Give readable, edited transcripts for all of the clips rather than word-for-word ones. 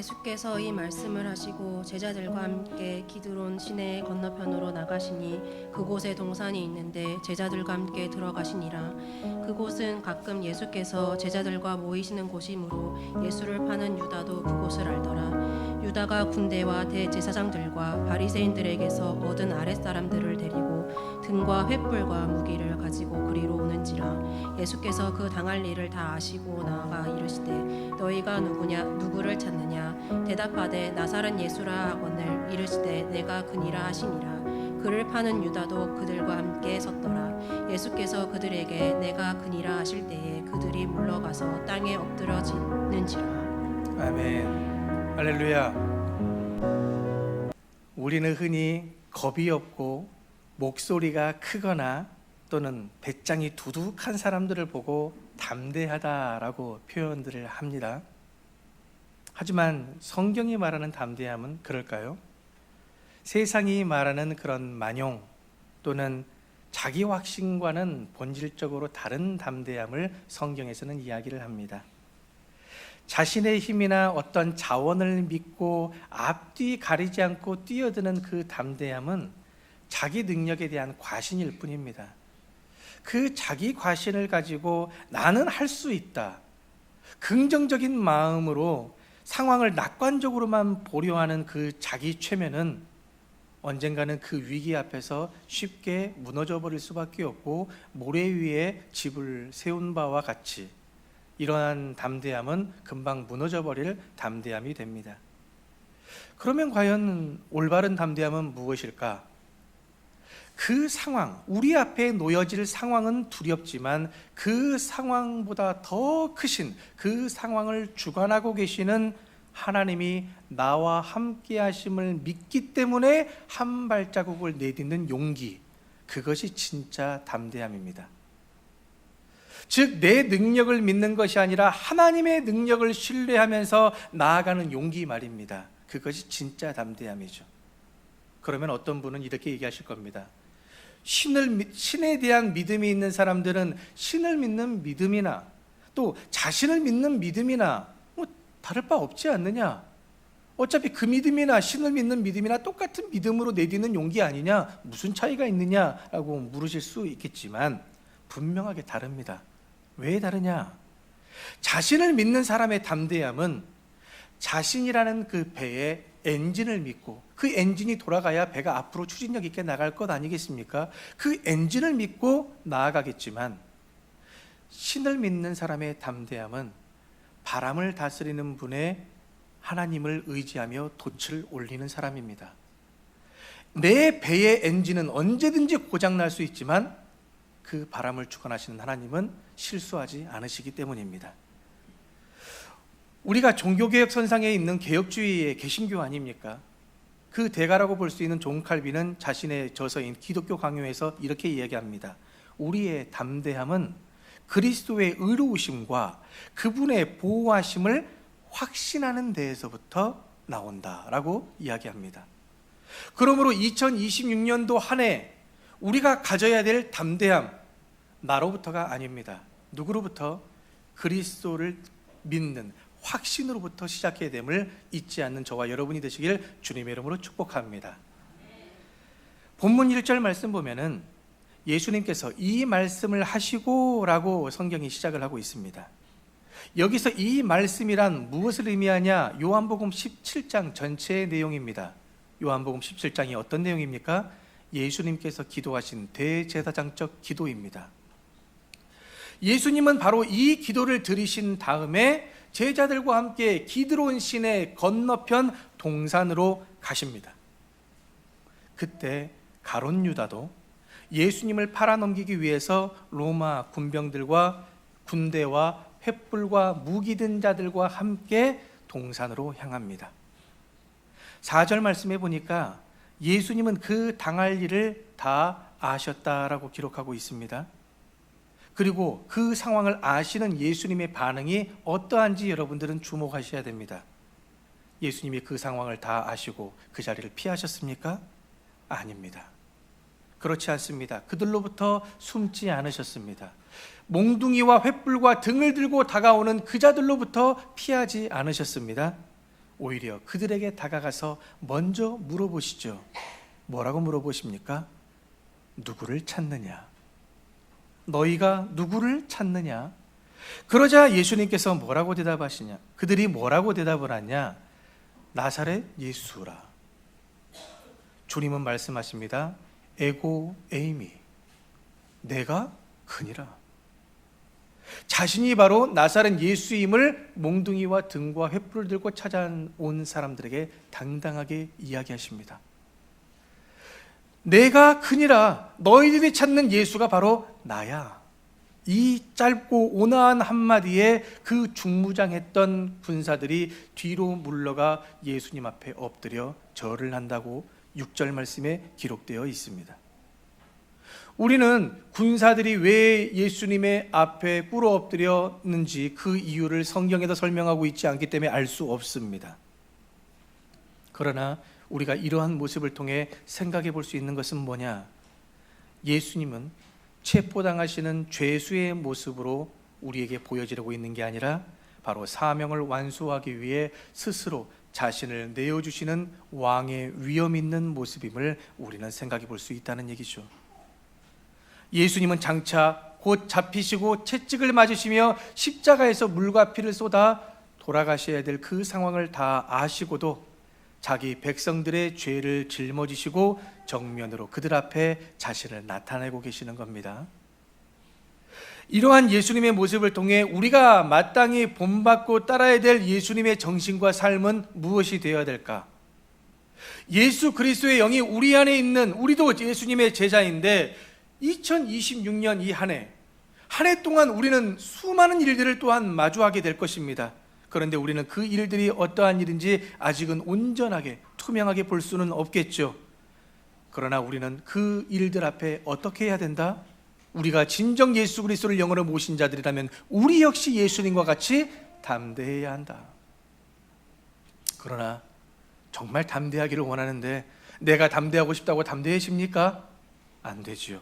예수께서 이 말씀을 하시고 제자들과 함께 기드론 시내 건너편으로 나가시니 그곳에 동산이 있는데 제자들과 함께 들어가시니라. 그곳은 가끔 예수께서 제자들과 모이시는 곳이므로 예수를 파는 유다도 그곳을 알더라. 유다가 군대와 대제사장들과 바리새인들에게서 얻은 아랫사람들을 데리고 등과 횃불과 무기를 가지고 그리로 오는지라. 예수께서 그 당할 일을 다 아시고 나아가 이르시되 너희가 누구를 찾느냐? 대답하되 나사렛 예수라 하거늘 이르시되 내가 그니라 하시니라. 그를 파는 유다도 그들과 함께 섰더라. 예수께서 그들에게 내가 그니라 하실 때에 그들이 물러가서 땅에 엎드러지는지라. 아멘. 할렐루야. 우리는 흔히 겁이 없고 목소리가 크거나 또는 배짱이 두둑한 사람들을 보고 담대하다라고 표현들을 합니다. 하지만 성경이 말하는 담대함은 그럴까요? 세상이 말하는 그런 만용 또는 자기 확신과는 본질적으로 다른 담대함을 성경에서는 이야기를 합니다. 자신의 힘이나 어떤 자원을 믿고 앞뒤 가리지 않고 뛰어드는 그 담대함은 자기 능력에 대한 과신일 뿐입니다. 그 자기 과신을 가지고 나는 할 수 있다, 긍정적인 마음으로 상황을 낙관적으로만 보려 하는 그 자기 최면은 언젠가는 그 위기 앞에서 쉽게 무너져 버릴 수밖에 없고 모래 위에 집을 세운 바와 같이 이러한 담대함은 금방 무너져 버릴 담대함이 됩니다. 그러면 과연 올바른 담대함은 무엇일까? 그 상황, 우리 앞에 놓여질 상황은 두렵지만 그 상황보다 더 크신 그 상황을 주관하고 계시는 하나님이 나와 함께 하심을 믿기 때문에 한 발자국을 내딛는 용기, 그것이 진짜 담대함입니다. 즉, 내 능력을 믿는 것이 아니라 하나님의 능력을 신뢰하면서 나아가는 용기 말입니다. 그것이 진짜 담대함이죠. 그러면 어떤 분은 이렇게 얘기하실 겁니다. 신에 대한 믿음이 있는 사람들은 신을 믿는 믿음이나 또 자신을 믿는 믿음이나 뭐 다를 바 없지 않느냐? 어차피 그 믿음이나 신을 믿는 믿음이나 똑같은 믿음으로 내딛는 용기 아니냐? 무슨 차이가 있느냐라고 물으실 수 있겠지만 분명하게 다릅니다. 왜 다르냐? 자신을 믿는 사람의 담대함은 자신이라는 그 배의 엔진을 믿고 그 엔진이 돌아가야 배가 앞으로 추진력 있게 나갈 것 아니겠습니까? 그 엔진을 믿고 나아가겠지만 신을 믿는 사람의 담대함은 바람을 다스리는 분의 하나님을 의지하며 돛을 올리는 사람입니다. 내 배의 엔진은 언제든지 고장날 수 있지만 그 바람을 주관하시는 하나님은 실수하지 않으시기 때문입니다. 우리가 종교개혁 선상에 있는 개혁주의의 개신교 아닙니까? 그 대가라고 볼 수 있는 존 칼빈은 자신의 저서인 기독교 강요에서 이렇게 이야기합니다. 우리의 담대함은 그리스도의 의로우심과 그분의 보호하심을 확신하는 데에서부터 나온다라고 이야기합니다. 그러므로 2026년도 한 해 우리가 가져야 될 담대함, 나로부터가 아닙니다. 누구로부터? 그리스도를 믿는 확신으로부터 시작해야 됨을 잊지 않는 저와 여러분이 되시길 주님의 이름으로 축복합니다. 본문 1절 말씀 보면은 예수님께서 이 말씀을 하시고 라고 성경이 시작을 하고 있습니다. 여기서 이 말씀이란 무엇을 의미하냐? 요한복음 17장 전체의 내용입니다. 요한복음 17장이 어떤 내용입니까? 예수님께서 기도하신 대제사장적 기도입니다. 예수님은 바로 이 기도를 들으신 다음에 제자들과 함께 기드론 시내 건너편 동산으로 가십니다. 그때 가룟 유다도 예수님을 팔아넘기기 위해서 로마 군병들과 군대와 횃불과 무기 든 자들과 함께 동산으로 향합니다. 4절 말씀해 보니까 예수님은 그 당할 일을 다 아셨다라고 기록하고 있습니다. 그리고 그 상황을 아시는 예수님의 반응이 어떠한지 여러분들은 주목하셔야 됩니다. 예수님이 그 상황을 다 아시고 그 자리를 피하셨습니까? 아닙니다. 그렇지 않습니다. 그들로부터 숨지 않으셨습니다. 몽둥이와 횃불과 등을 들고 다가오는 그 자들로부터 피하지 않으셨습니다. 오히려 그들에게 다가가서 먼저 물어보시죠. 뭐라고 물어보십니까? 누구를 찾느냐? 너희가 누구를 찾느냐? 그러자 예수님께서 뭐라고 대답하시냐? 그들이 뭐라고 대답을 하냐? 나사렛 예수라. 주님은 말씀하십니다. 에고 에이미, 내가 그니라. 자신이 바로 나사렛 예수임을 몽둥이와 등과 횃불을 들고 찾아온 사람들에게 당당하게 이야기하십니다. 내가 그니라. 너희들이 찾는 예수가 바로 나야. 이 짧고 온화한 한마디에 그 중무장했던 군사들이 뒤로 물러가 예수님 앞에 엎드려 절을 한다고 6절 말씀에 기록되어 있습니다. 우리는 군사들이 왜 예수님의 앞에 꿇어 엎드렸는지 그 이유를 성경에도 설명하고 있지 않기 때문에 알 수 없습니다. 그러나 우리가 이러한 모습을 통해 생각해 볼 수 있는 것은 뭐냐? 예수님은 체포당하시는 죄수의 모습으로 우리에게 보여지려고 있는 게 아니라 바로 사명을 완수하기 위해 스스로 자신을 내어주시는 왕의 위엄 있는 모습임을 우리는 생각해 볼 수 있다는 얘기죠. 예수님은 장차 곧 잡히시고 채찍을 맞으시며 십자가에서 물과 피를 쏟아 돌아가셔야 될 그 상황을 다 아시고도 자기 백성들의 죄를 짊어지시고 정면으로 그들 앞에 자신을 나타내고 계시는 겁니다. 이러한 예수님의 모습을 통해 우리가 마땅히 본받고 따라야 될 예수님의 정신과 삶은 무엇이 되어야 될까? 예수 그리스도의 영이 우리 안에 있는 우리도 예수님의 제자인데 2026년 이 한 해 동안 우리는 수많은 일들을 또한 마주하게 될 것입니다. 그런데 우리는 그 일들이 어떠한 일인지 아직은 온전하게 투명하게 볼 수는 없겠죠. 그러나 우리는 그 일들 앞에 어떻게 해야 된다? 우리가 진정 예수 그리스도를 영으로 모신 자들이라면 우리 역시 예수님과 같이 담대해야 한다. 그러나 정말 담대하기를 원하는데 내가 담대하고 싶다고 담대해집니까? 안 되지요.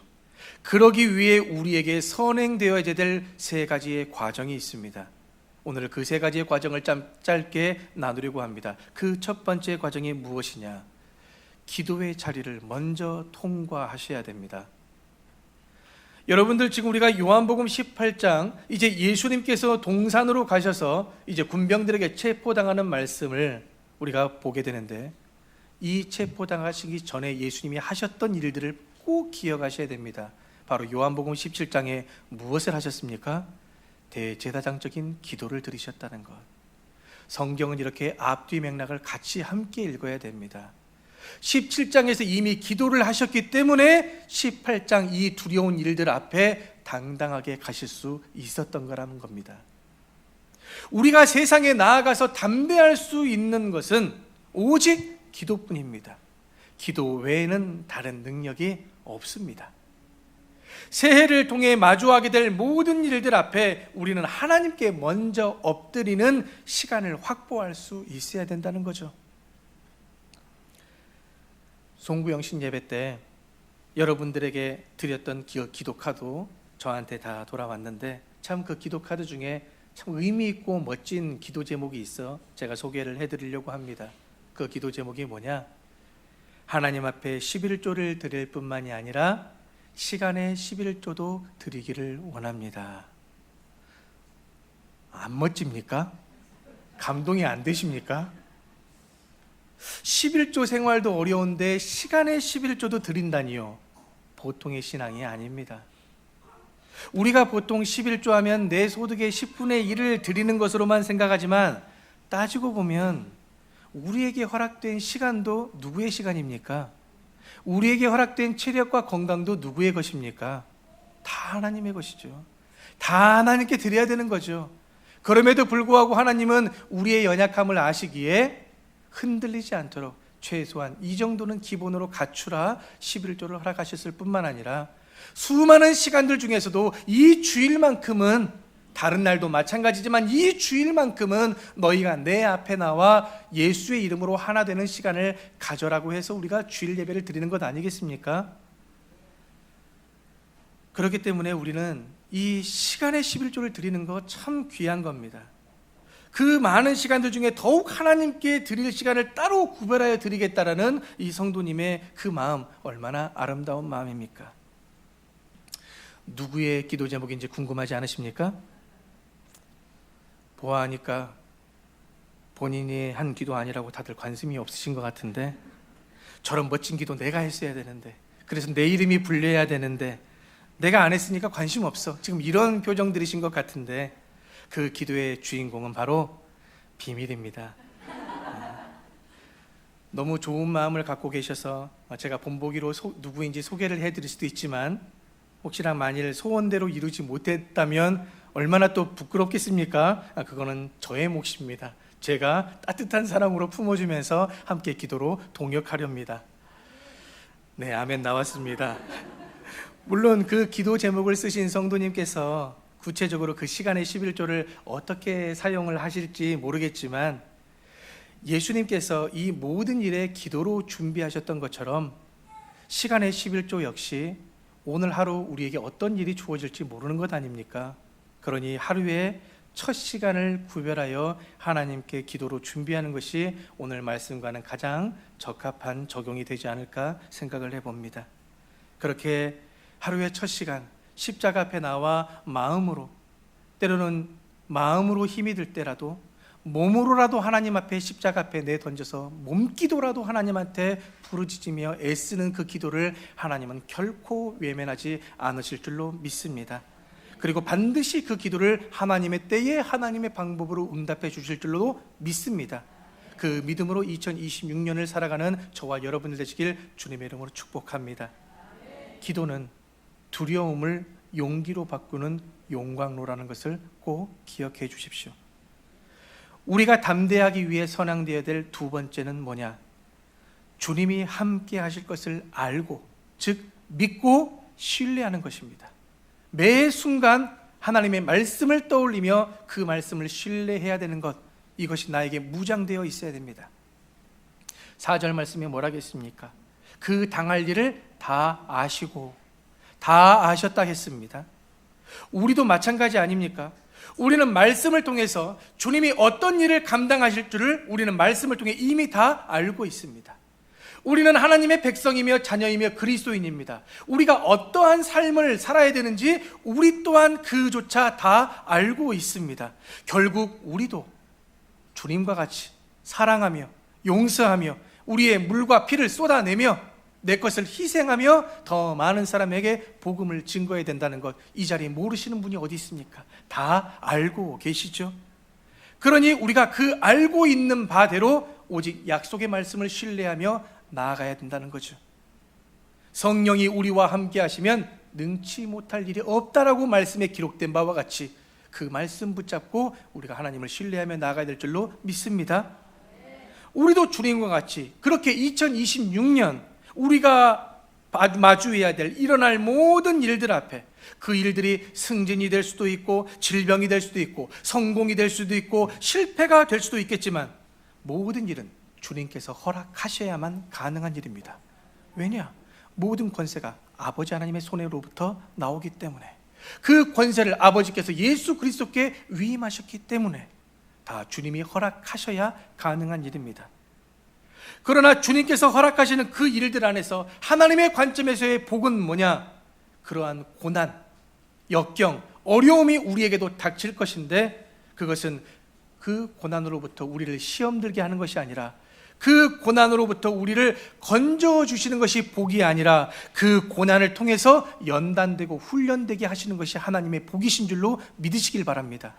그러기 위해 우리에게 선행되어야 될 세 가지의 과정이 있습니다. 오늘 그 세 가지의 과정을 짧게 나누려고 합니다. 그 첫 번째 과정이 무엇이냐? 기도의 자리를 먼저 통과하셔야 됩니다. 여러분들 지금 우리가 요한복음 18장 이제 예수님께서 동산으로 가셔서 이제 군병들에게 체포당하는 말씀을 우리가 보게 되는데 이 체포당하시기 전에 예수님이 하셨던 일들을 꼭 기억하셔야 됩니다. 바로 요한복음 17장에 무엇을 하셨습니까? 대제사장적인 기도를 드리셨다는 것. 성경은 이렇게 앞뒤 맥락을 같이 함께 읽어야 됩니다. 17장에서 이미 기도를 하셨기 때문에 18장 이 두려운 일들 앞에 당당하게 가실 수 있었던 거라는 겁니다. 우리가 세상에 나아가서 담대할 수 있는 것은 오직 기도뿐입니다. 기도 외에는 다른 능력이 없습니다. 새해를 통해 마주하게 될 모든 일들 앞에 우리는 하나님께 먼저 엎드리는 시간을 확보할 수 있어야 된다는 거죠. 송구영신 예배 때 여러분들에게 드렸던 기도 카드 저한테 다 돌아왔는데 참 그 기도 카드 중에 참 의미 있고 멋진 기도 제목이 있어 제가 소개를 해드리려고 합니다. 그 기도 제목이 뭐냐? 하나님 앞에 11조를 드릴 뿐만이 아니라 시간의 11조도 드리기를 원합니다. 안 멋집니까? 감동이 안 되십니까? 11조 생활도 어려운데 시간의 11조도 드린다니요. 보통의 신앙이 아닙니다. 우리가 보통 11조 하면 내 소득의 10분의 1을 드리는 것으로만 생각하지만 따지고 보면 우리에게 허락된 시간도 누구의 시간입니까? 우리에게 허락된 체력과 건강도 누구의 것입니까? 다 하나님의 것이죠. 다 하나님께 드려야 되는 거죠. 그럼에도 불구하고 하나님은 우리의 연약함을 아시기에 흔들리지 않도록 최소한 이 정도는 기본으로 갖추라 11조를 허락하셨을 뿐만 아니라 수많은 시간들 중에서도 이 주일만큼은 다른 날도 마찬가지지만 이 주일만큼은 너희가 내 앞에 나와 예수의 이름으로 하나 되는 시간을 가져라고 해서 우리가 주일 예배를 드리는 것 아니겠습니까? 그렇기 때문에 우리는 이 시간의 11조를 드리는 것 참 귀한 겁니다. 그 많은 시간들 중에 더욱 하나님께 드릴 시간을 따로 구별하여 드리겠다라는 이 성도님의 그 마음, 얼마나 아름다운 마음입니까? 누구의 기도 제목인지 궁금하지 않으십니까? 보아하니까 본인이 한 기도 아니라고 다들 관심이 없으신 것 같은데, 저런 멋진 기도 내가 했어야 되는데, 그래서 내 이름이 불려야 되는데 내가 안 했으니까 관심 없어, 지금 이런 표정들이신 것 같은데, 그 기도의 주인공은 바로 비밀입니다. 너무 좋은 마음을 갖고 계셔서 제가 본보기로 누구인지 소개를 해드릴 수도 있지만, 혹시나 만일 소원대로 이루지 못했다면 얼마나 또 부끄럽겠습니까? 그거는 저의 몫입니다. 제가 따뜻한 사랑으로 품어주면서 함께 기도로 동역하렵니다. 네, 아멘 나왔습니다. 물론 그 기도 제목을 쓰신 성도님께서 구체적으로 그 시간의 11조를 어떻게 사용을 하실지 모르겠지만, 예수님께서 이 모든 일에 기도로 준비하셨던 것처럼 시간의 11조 역시 오늘 하루 우리에게 어떤 일이 주어질지 모르는 것 아닙니까? 그러니 하루의 첫 시간을 구별하여 하나님께 기도로 준비하는 것이 오늘 말씀과는 가장 적합한 적용이 되지 않을까 생각을 해봅니다. 그렇게 하루의 첫 시간, 십자가 앞에 나와 마음으로, 때로는 마음으로 힘이 들 때라도 몸으로라도 하나님 앞에, 십자가 앞에 내던져서 몸기도라도 하나님한테 부르짖으며 애쓰는 그 기도를 하나님은 결코 외면하지 않으실 줄로 믿습니다. 그리고 반드시 그 기도를 하나님의 때에 하나님의 방법으로 응답해 주실 줄로 믿습니다. 그 믿음으로 2026년을 살아가는 저와 여러분들 되시길 주님의 이름으로 축복합니다. 기도는 두려움을 용기로 바꾸는 용광로라는 것을 꼭 기억해 주십시오. 우리가 담대하기 위해 선항되어야 될 두 번째는 뭐냐? 주님이 함께 하실 것을 알고, 즉 믿고 신뢰하는 것입니다. 매 순간 하나님의 말씀을 떠올리며 그 말씀을 신뢰해야 되는 것, 이것이 나에게 무장되어 있어야 됩니다. 4절 말씀에 뭐라겠습니까? 그 당할 일을 다 아시고, 다 아셨다 했습니다. 우리도 마찬가지 아닙니까? 우리는 말씀을 통해서 주님이 어떤 일을 감당하실 줄을 우리는 말씀을 통해 이미 다 알고 있습니다. 우리는 하나님의 백성이며 자녀이며 그리스도인입니다. 우리가 어떠한 삶을 살아야 되는지 우리 또한 그조차 다 알고 있습니다. 결국 우리도 주님과 같이 사랑하며 용서하며 우리의 물과 피를 쏟아내며 내 것을 희생하며 더 많은 사람에게 복음을 증거해야 된다는 것, 이 자리에 모르시는 분이 어디 있습니까? 다 알고 계시죠? 그러니 우리가 그 알고 있는 바대로 오직 약속의 말씀을 신뢰하며 나아가야 된다는 거죠. 성령이 우리와 함께 하시면 능치 못할 일이 없다라고 말씀에 기록된 바와 같이 그 말씀 붙잡고 우리가 하나님을 신뢰하며 나아가야 될 줄로 믿습니다. 우리도 주님과 같이 그렇게 2026년 우리가 마주해야 될, 일어날 모든 일들 앞에, 그 일들이 승진이 될 수도 있고 질병이 될 수도 있고 성공이 될 수도 있고 실패가 될 수도 있겠지만, 모든 일은 주님께서 허락하셔야만 가능한 일입니다. 왜냐? 모든 권세가 아버지 하나님의 손으로부터 나오기 때문에, 그 권세를 아버지께서 예수 그리스도께 위임하셨기 때문에 다 주님이 허락하셔야 가능한 일입니다. 그러나 주님께서 허락하시는 그 일들 안에서 하나님의 관점에서의 복은 뭐냐? 그러한 고난, 역경, 어려움이 우리에게도 닥칠 것인데, 그것은 그 고난으로부터 우리를 시험 들게 하는 것이 아니라, 그 고난으로부터 우리를 건져주시는 것이 복이 아니라, 그 고난을 통해서 연단되고 훈련되게 하시는 것이 하나님의 복이신 줄로 믿으시길 바랍니다.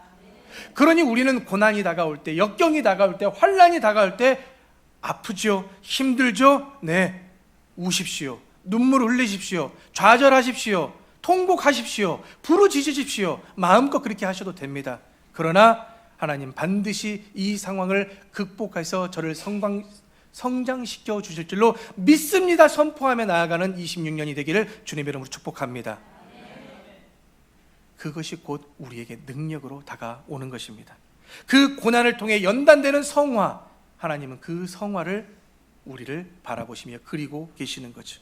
그러니 우리는 고난이 다가올 때, 역경이 다가올 때, 환난이 다가올 때 아프죠? 힘들죠? 네, 우십시오. 눈물 흘리십시오. 좌절하십시오. 통곡하십시오. 부르짖으십시오. 마음껏 그렇게 하셔도 됩니다. 그러나 하나님 반드시 이 상황을 극복해서 저를 성장시켜 주실 줄로 믿습니다. 선포하며 나아가는 26년이 되기를 주님의 이름으로 축복합니다. 그것이 곧 우리에게 능력으로 다가오는 것입니다. 그 고난을 통해 연단되는 성화, 하나님은 그 성화를 우리를 바라보시며 그리고 계시는 거죠.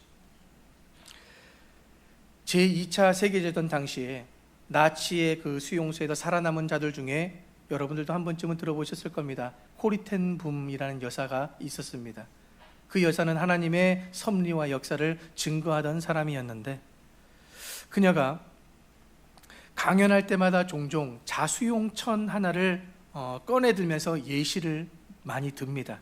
제2차 세계대전 당시에 나치의 그 수용소에서 살아남은 자들 중에 여러분들도 한 번쯤은 들어보셨을 겁니다. 코리텐붐이라는 여사가 있었습니다. 그 여사는 하나님의 섭리와 역사를 증거하던 사람이었는데, 그녀가 강연할 때마다 종종 자수용천 하나를 꺼내들면서 예시를 많이 듭니다.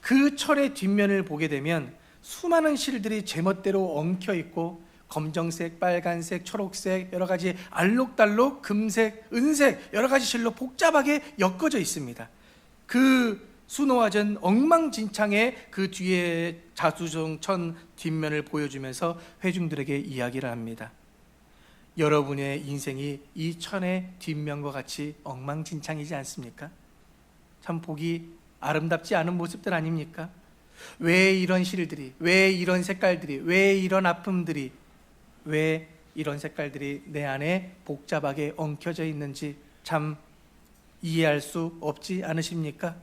그 철의 뒷면을 보게 되면 수많은 실들이 제멋대로 엉켜 있고, 검정색, 빨간색, 초록색, 여러 가지 알록달록, 금색, 은색, 여러 가지 실로 복잡하게 엮어져 있습니다. 그 수놓아진 엉망진창의 그 뒤에 자수정천 뒷면을 보여주면서 회중들에게 이야기를 합니다. 여러분의 인생이 이 천의 뒷면과 같이 엉망진창이지 않습니까? 참 보기 아름답지 않은 모습들 아닙니까? 왜 이런 실들이, 왜 이런 색깔들이, 왜 이런 아픔들이, 왜 이런 색깔들이 내 안에 복잡하게 엉켜져 있는지 참 이해할 수 없지 않으십니까?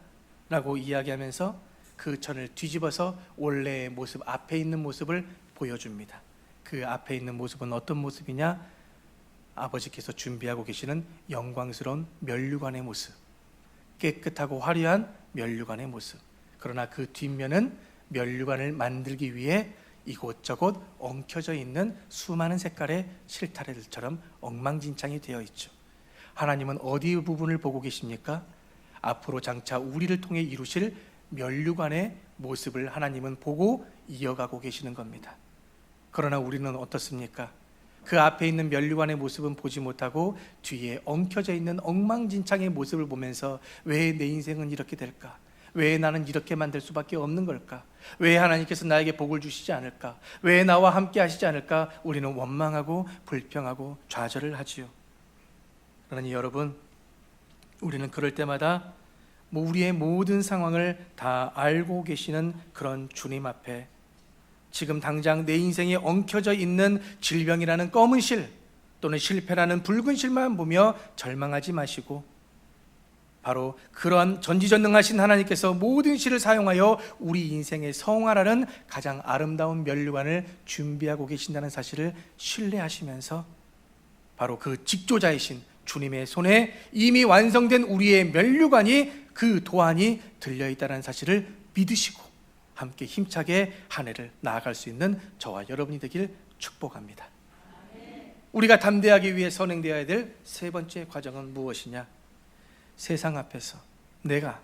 라고 이야기하면서 그 천을 뒤집어서 원래의 모습, 앞에 있는 모습을 보여줍니다. 그 앞에 있는 모습은 어떤 모습이냐? 아버지께서 준비하고 계시는 영광스러운 면류관의 모습, 깨끗하고 화려한 면류관의 모습. 그러나 그 뒷면은 면류관을 만들기 위해 이곳저곳 엉켜져 있는 수많은 색깔의 실타래들처럼 엉망진창이 되어 있죠. 하나님은 어디 부분을 보고 계십니까? 앞으로 장차 우리를 통해 이루실 면류관의 모습을 하나님은 보고 이어가고 계시는 겁니다. 그러나 우리는 어떻습니까? 그 앞에 있는 면류관의 모습은 보지 못하고 뒤에 엉켜져 있는 엉망진창의 모습을 보면서 왜 내 인생은 이렇게 될까? 왜 나는 이렇게 만들 수밖에 없는 걸까? 왜 하나님께서 나에게 복을 주시지 않을까? 왜 나와 함께 하시지 않을까? 우리는 원망하고 불평하고 좌절을 하지요. 그러니 여러분, 우리는 그럴 때마다 우리의 모든 상황을 다 알고 계시는 그런 주님 앞에 지금 당장 내 인생에 엉켜져 있는 질병이라는 검은 실 또는 실패라는 붉은 실만 보며 절망하지 마시고, 바로 그러한 전지전능하신 하나님께서 모든 실을 사용하여 우리 인생의 성화라는 가장 아름다운 면류관을 준비하고 계신다는 사실을 신뢰하시면서 바로 그 직조자이신 주님의 손에 이미 완성된 우리의 면류관이, 그 도안이 들려있다는 사실을 믿으시고 함께 힘차게 한 해를 나아갈 수 있는 저와 여러분이 되길 축복합니다. 우리가 담대하기 위해 선행되어야 될 세 번째 과정은 무엇이냐? 세상 앞에서 내가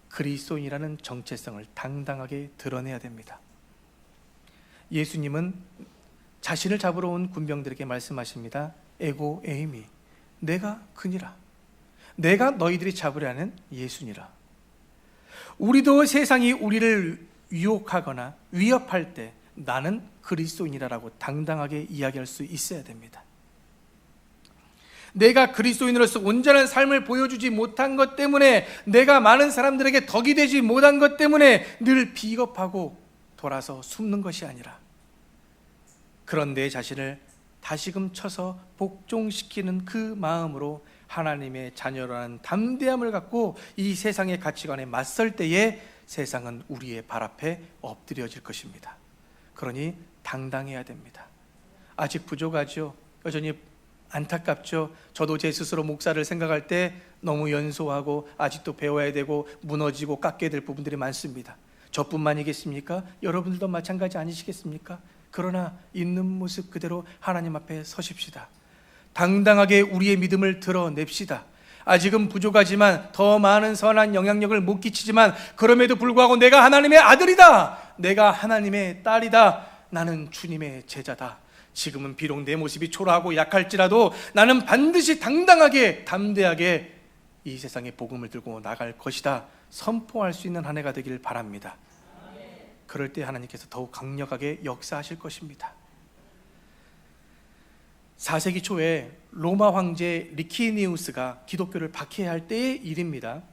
그리스도인이라는 정체성을 당당하게 드러내야 됩니다. 예수님은 자신을 잡으러 온 군병들에게 말씀하십니다. 에고 에이미, 내가 그니라. 내가 너희들이 잡으려 하는 예수니라. 우리도 세상이 우리를 유혹하거나 위협할 때 나는 그리스도인이라고 당당하게 이야기할 수 있어야 됩니다. 내가 그리스도인으로서 온전한 삶을 보여주지 못한 것 때문에, 내가 많은 사람들에게 덕이 되지 못한 것 때문에 늘 비겁하고 돌아서 숨는 것이 아니라, 그런 내 자신을 다시금 쳐서 복종시키는 그 마음으로 하나님의 자녀라는 담대함을 갖고 이 세상의 가치관에 맞설 때에 세상은 우리의 발 앞에 엎드려질 것입니다. 그러니 당당해야 됩니다. 아직 부족하죠. 여전히 안타깝죠. 저도 제 스스로 목사를 생각할 때 너무 연소하고 아직도 배워야 되고 무너지고 깎게 될 부분들이 많습니다. 저뿐만이겠습니까? 여러분들도 마찬가지 아니시겠습니까? 그러나 있는 모습 그대로 하나님 앞에 서십시다. 당당하게 우리의 믿음을 드러냅시다. 아직은 부족하지만, 더 많은 선한 영향력을 못 끼치지만, 그럼에도 불구하고 내가 하나님의 아들이다, 내가 하나님의 딸이다, 나는 주님의 제자다. 지금은 비록 내 모습이 초라하고 약할지라도 나는 반드시 당당하게 담대하게 이 세상에 복음을 들고 나갈 것이다 선포할 수 있는 한 해가 되길 바랍니다. 그럴 때 하나님께서 더욱 강력하게 역사하실 것입니다. 4세기 초에 로마 황제 리키니우스가 기독교를 박해할 때의 일입니다.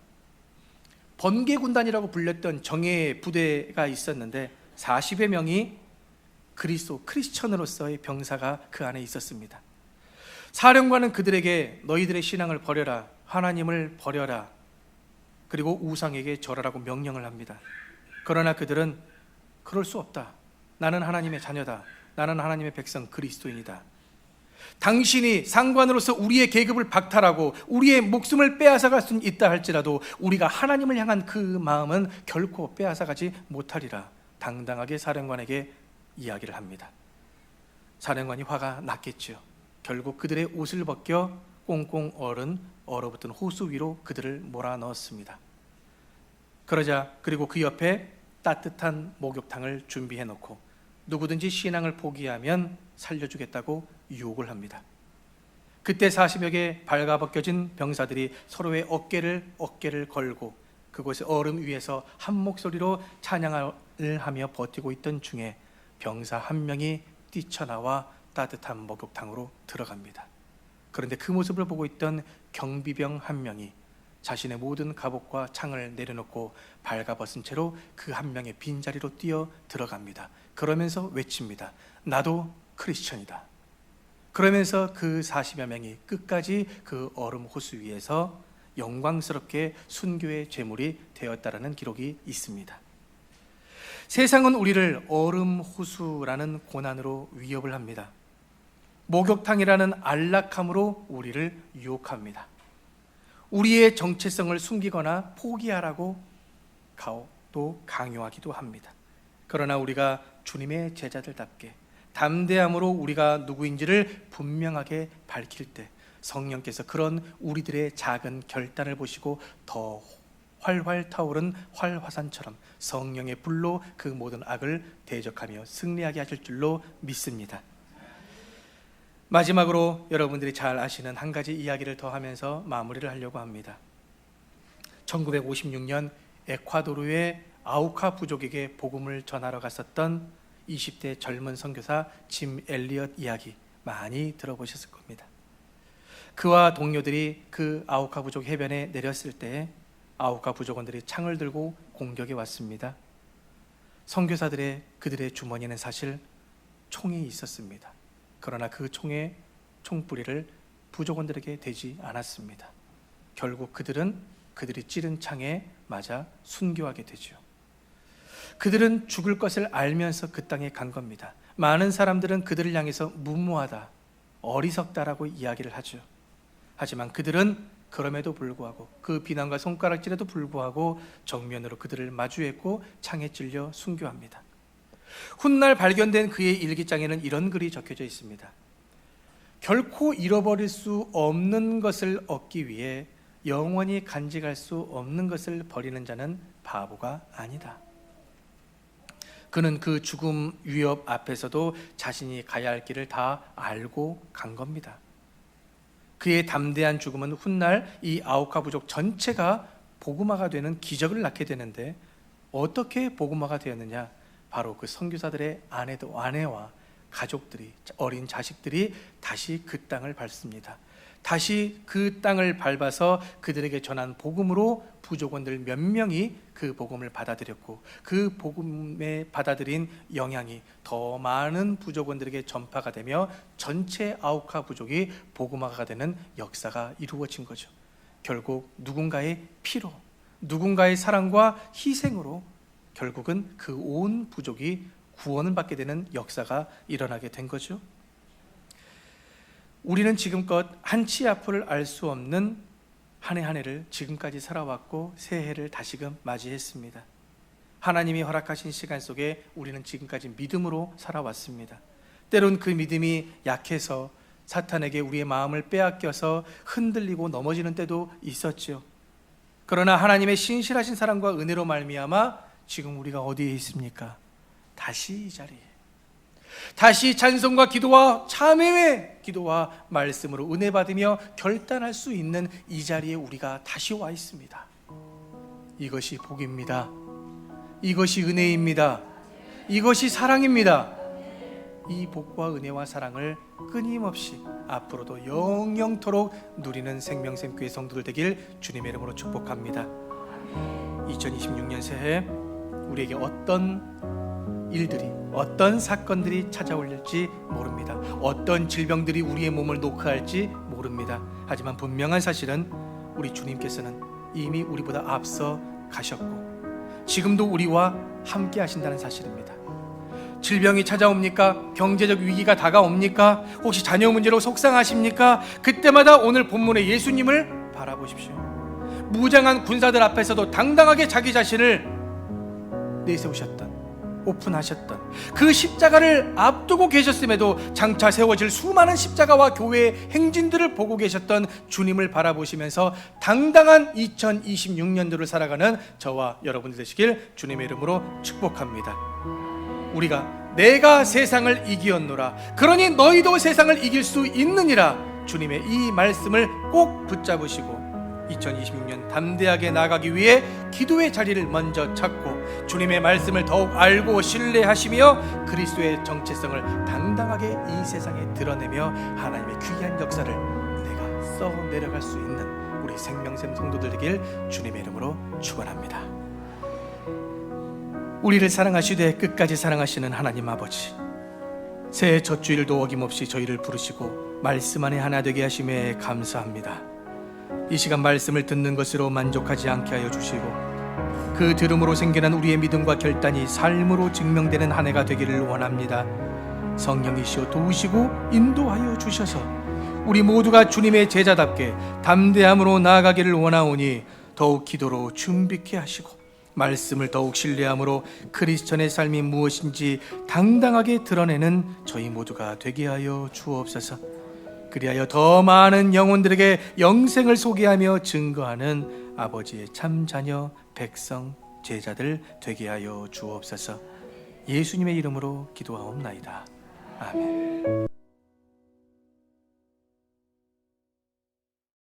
번개군단이라고 불렸던 정예 부대가 있었는데 40여 명이 크리스천으로서의 병사가 그 안에 있었습니다. 사령관은 그들에게 너희들의 신앙을 버려라, 하나님을 버려라, 그리고 우상에게 절하라고 명령을 합니다. 그러나 그들은 그럴 수 없다, 나는 하나님의 자녀다, 나는 하나님의 백성 그리스도인이다. 당신이 상관으로서 우리의 계급을 박탈하고 우리의 목숨을 빼앗아갈 수는 있다 할지라도 우리가 하나님을 향한 그 마음은 결코 빼앗아가지 못하리라 당당하게 사령관에게 이야기를 합니다. 사령관이 화가 났겠지요. 결국 그들의 옷을 벗겨 꽁꽁 얼어붙은 호수 위로 그들을 몰아넣었습니다. 그러자 그리고 그 옆에 따뜻한 목욕탕을 준비해 놓고 누구든지 신앙을 포기하면 살려주겠다고 유혹을 합니다. 그때 40여 개 발가벗겨진 병사들이 서로의 어깨를 걸고 그곳의 얼음 위에서 한 목소리로 찬양을 하며 버티고 있던 중에 병사 한 명이 뛰쳐나와 따뜻한 목욕탕으로 들어갑니다. 그런데 그 모습을 보고 있던 경비병 한 명이 자신의 모든 갑옷과 창을 내려놓고 발가벗은 채로 그 한 명의 빈자리로 뛰어 들어갑니다. 그러면서 외칩니다. 나도 크리스천이다. 그러면서 그 40여 명이 끝까지 그 얼음 호수 위에서 영광스럽게 순교의 제물이 되었다라는 기록이 있습니다. 세상은 우리를 얼음 호수라는 고난으로 위협을 합니다. 목욕탕이라는 안락함으로 우리를 유혹합니다. 우리의 정체성을 숨기거나 포기하라고 또 강요하기도 합니다. 그러나 우리가 주님의 제자들답게 담대함으로 우리가 누구인지를 분명하게 밝힐 때 성령께서 그런 우리들의 작은 결단을 보시고 더 활활 타오른 활화산처럼 성령의 불로 그 모든 악을 대적하며 승리하게 하실 줄로 믿습니다. 마지막으로 여러분들이 잘 아시는 한 가지 이야기를 더 하면서 마무리를 하려고 합니다. 1956년 에콰도르의 아우카 부족에게 복음을 전하러 갔었던 20대 젊은 선교사 짐 엘리엇 이야기 많이 들어보셨을 겁니다. 그와 동료들이 그 아우카 부족 해변에 내렸을 때 아우카 부족원들이 창을 들고 공격해 왔습니다. 선교사들의 그들의 주머니에는 사실 총이 있었습니다. 그러나 그 총의 총뿌리를 부족원들에게 대지 않았습니다. 결국 그들이 찌른 창에 맞아 순교하게 되죠. 그들은 죽을 것을 알면서 그 땅에 간 겁니다. 많은 사람들은 그들을 향해서 무모하다, 어리석다라고 이야기를 하죠. 하지만 그들은 그럼에도 불구하고 그 비난과 손가락질에도 불구하고 정면으로 그들을 마주했고 창에 찔려 순교합니다. 훗날 발견된 그의 일기장에는 이런 글이 적혀져 있습니다. 결코 잃어버릴 수 없는 것을 얻기 위해 영원히 간직할 수 없는 것을 버리는 자는 바보가 아니다. 그는 그 죽음 위협 앞에서도 자신이 가야 할 길을 다 알고 간 겁니다. 그의 담대한 죽음은 훗날 이 아우카 부족 전체가 복음화가 되는 기적을 낳게 되는데 어떻게 복음화가 되었느냐? 바로 그 선교사들의 아내와 가족들이, 어린 자식들이 다시 그 땅을 밟습니다. 다시 그 땅을 밟아서 그들에게 전한 복음으로 부족원들 몇 명이 그 복음을 받아들였고 그 복음에 받아들인 영향이 더 많은 부족원들에게 전파가 되며 전체 아우카 부족이 복음화가 되는 역사가 이루어진 거죠. 결국 누군가의 피로, 누군가의 사랑과 희생으로 결국은 그 온 부족이 구원을 받게 되는 역사가 일어나게 된 거죠. 우리는 지금껏 한치 앞을 알 수 없는 한 해 한 해를 지금까지 살아왔고 새해를 다시금 맞이했습니다. 하나님이 허락하신 시간 속에 우리는 지금까지 믿음으로 살아왔습니다. 때론 그 믿음이 약해서 사탄에게 우리의 마음을 빼앗겨서 흔들리고 넘어지는 때도 있었지요. 그러나 하나님의 신실하신 사랑과 은혜로 말미암아 지금 우리가 어디에 있습니까? 다시 이 자리에, 다시 찬송과 기도와 참회의 기도와 말씀으로 은혜 받으며 결단할 수 있는 이 자리에 우리가 다시 와 있습니다. 이것이 복입니다. 이것이 은혜입니다. 이것이 사랑입니다. 이 복과 은혜와 사랑을 끊임없이 앞으로도 영영토록 누리는 생명샘교회 성도들 되길 주님의 이름으로 축복합니다. 2026년 새해 우리에게 어떤 일들이, 어떤 사건들이 찾아올릴지 모릅니다. 어떤 질병들이 우리의 몸을 녹화할지 모릅니다. 하지만 분명한 사실은 우리 주님께서는 이미 우리보다 앞서 가셨고 지금도 우리와 함께 하신다는 사실입니다. 질병이 찾아옵니까? 경제적 위기가 다가옵니까? 혹시 자녀 문제로 속상하십니까? 그때마다 오늘 본문의 예수님을 바라보십시오. 무장한 군사들 앞에서도 당당하게 자기 자신을 내세우셨던, 오픈하셨던 그 십자가를 앞두고 계셨음에도 장차 세워질 수많은 십자가와 교회의 행진들을 보고 계셨던 주님을 바라보시면서 당당한 2026년도를 살아가는 저와 여러분들 되시길 주님의 이름으로 축복합니다. 우리가 내가 세상을 이기었노라, 그러니 너희도 세상을 이길 수 있느니라, 주님의 이 말씀을 꼭 붙잡으시고 2026년 담대하게 나아가기 위해 기도의 자리를 먼저 찾고 주님의 말씀을 더욱 알고 신뢰하시며 그리스도의 정체성을 당당하게 이 세상에 드러내며 하나님의 귀한 역사를 내가 써 내려갈 수 있는 우리 생명샘 성도들 되길 주님의 이름으로 축원합니다. 우리를 사랑하시되 끝까지 사랑하시는 하나님 아버지, 새해 첫 주일도 어김없이 저희를 부르시고 말씀 안에 하나 되게 하심에 감사합니다. 이 시간 말씀을 듣는 것으로 만족하지 않게 하여 주시고 그 들음으로 생겨난 우리의 믿음과 결단이 삶으로 증명되는 한 해가 되기를 원합니다. 성령이시여 도우시고 인도하여 주셔서 우리 모두가 주님의 제자답게 담대함으로 나아가기를 원하오니 더욱 기도로 준비케 하시고 말씀을 더욱 신뢰함으로 크리스천의 삶이 무엇인지 당당하게 드러내는 저희 모두가 되게 하여 주옵소서. 그리하여 더 많은 영혼들에게 영생을 소개하며 증거하는 아버지의 참 자녀, 백성, 제자들 되게 하여 주옵소서. 예수님의 이름으로 기도하옵나이다. 아멘.